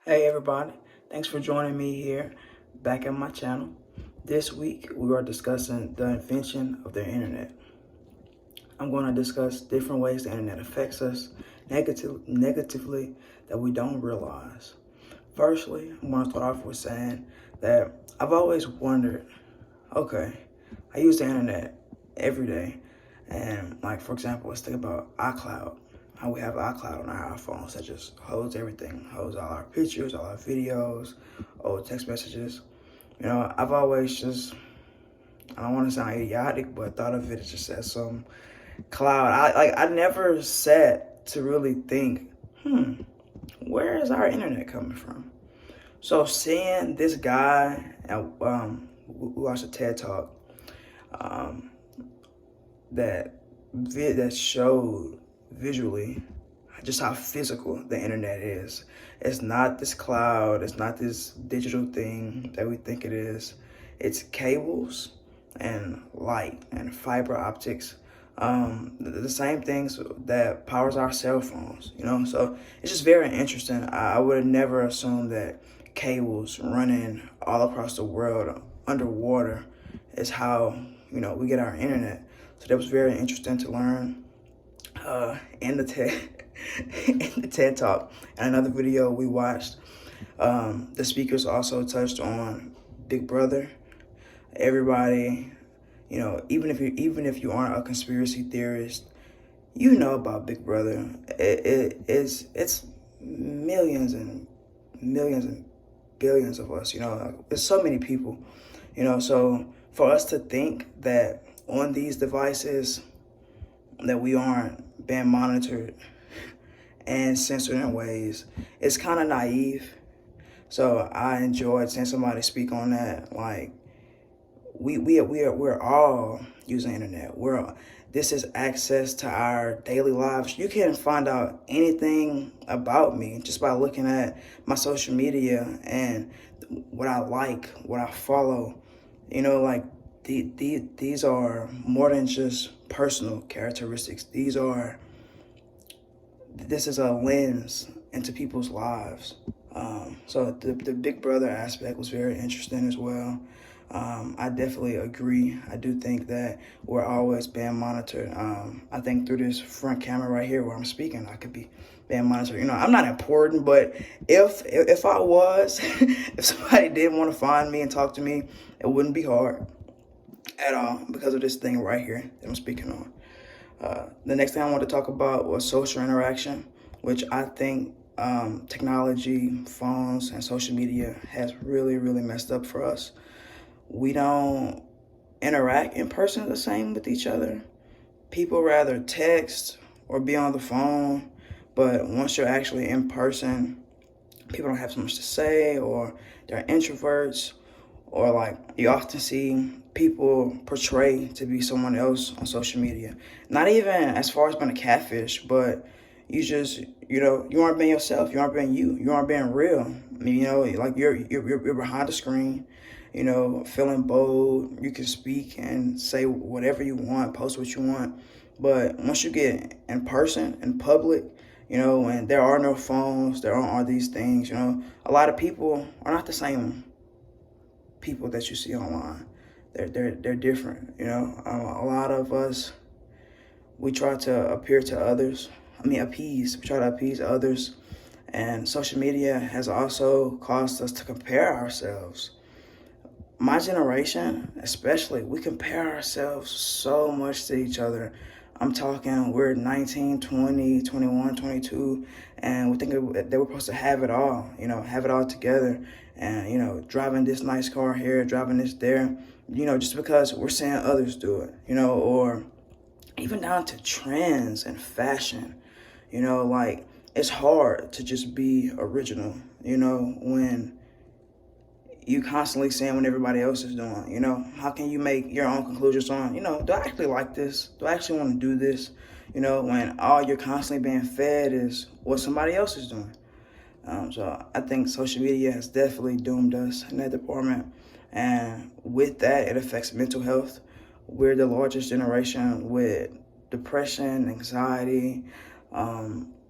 Hey everybody, thanks for joining me here back at my channel. This week we are discussing the invention of the internet. I'm going to discuss different ways the internet affects us negatively that we don't realize. Firstly, I'm going to start off with saying that I've always wondered, okay, I use the internet every day, and like for example, let's think about iCloud. How we have iCloud on our iPhones that just holds everything, holds all our pictures, all our videos, old text messages. I've always just, I don't want to sound idiotic, but thought of it just as some cloud. I never sat to really think, where is our internet coming from? So seeing this guy, and we watched a TED Talk um, that showed visually just how physical the internet is. It's not this cloud, it's not this digital thing that we think it is. It's cables and light and fiber optics. The same things that powers our cell phones, So it's just very interesting. I would have never assumed that cables running all across the world underwater is how, we get our internet. So that was very interesting to learn in the TED Talk. And another video we watched, the speakers also touched on Big Brother. Everybody, even if you aren't a conspiracy theorist, you know about Big Brother. It's millions and millions and billions of us. There's so many people. So for us to think that on these devices that we aren't being monitored and censored in ways, it's kind of naive. So I enjoyed seeing somebody speak on that. Like we're all using the internet. This is access to our daily lives. You can find out anything about me just by looking at my social media and what I like, what I follow. These are more than just personal characteristics. This is a lens into people's lives. So the Big Brother aspect was very interesting as well. I definitely agree. I do think that we're always being monitored. I think through this front camera right here where I'm speaking, I could be being monitored. I'm not important, but if I was, if somebody did want to find me and talk to me, it wouldn't be hard at all because of this thing right here that I'm speaking on. The next thing I wanted to talk about was social interaction, which I think technology, phones, and social media has really, really messed up for us. We don't interact in person the same with each other. People rather text or be on the phone, but once you're actually in person, people don't have so much to say, or they're introverts, or like you often see people portray to be someone else on social media. Not even as far as being a catfish, but you just, you aren't being yourself. You aren't being you. You aren't being real. Like you're behind the screen, feeling bold. You can speak and say whatever you want, post what you want. But once you get in person, in public, and there are no phones, there aren't all these things, a lot of people are not the same people that you see online. They're different, a lot of us, we try to appear to others. Appease. We try to appease others. And social media has also caused us to compare ourselves. My generation, especially, we compare ourselves so much to each other. I'm talking, we're 19, 20, 21, 22, and we think that we're supposed to have it all, have it all together. And, driving this nice car here, driving this there, just because we're seeing others do it, or even down to trends and fashion. Like it's hard to just be original, when you constantly saying what everybody else is doing. How can you make your own conclusions on, do I actually like this? Do I actually want to do this? When all you're constantly being fed is what somebody else is doing. So I think social media has definitely doomed us in that department. And with that, it affects mental health. We're the largest generation with depression, anxiety.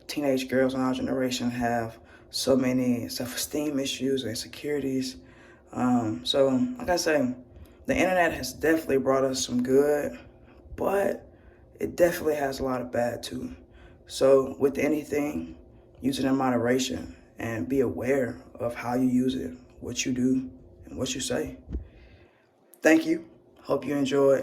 Teenage girls in our generation have so many self-esteem issues and insecurities. So like I say, the internet has definitely brought us some good, but it definitely has a lot of bad too. So with anything, use it in moderation and be aware of how you use it, what you do, and what you say. Thank you. Hope you enjoyed.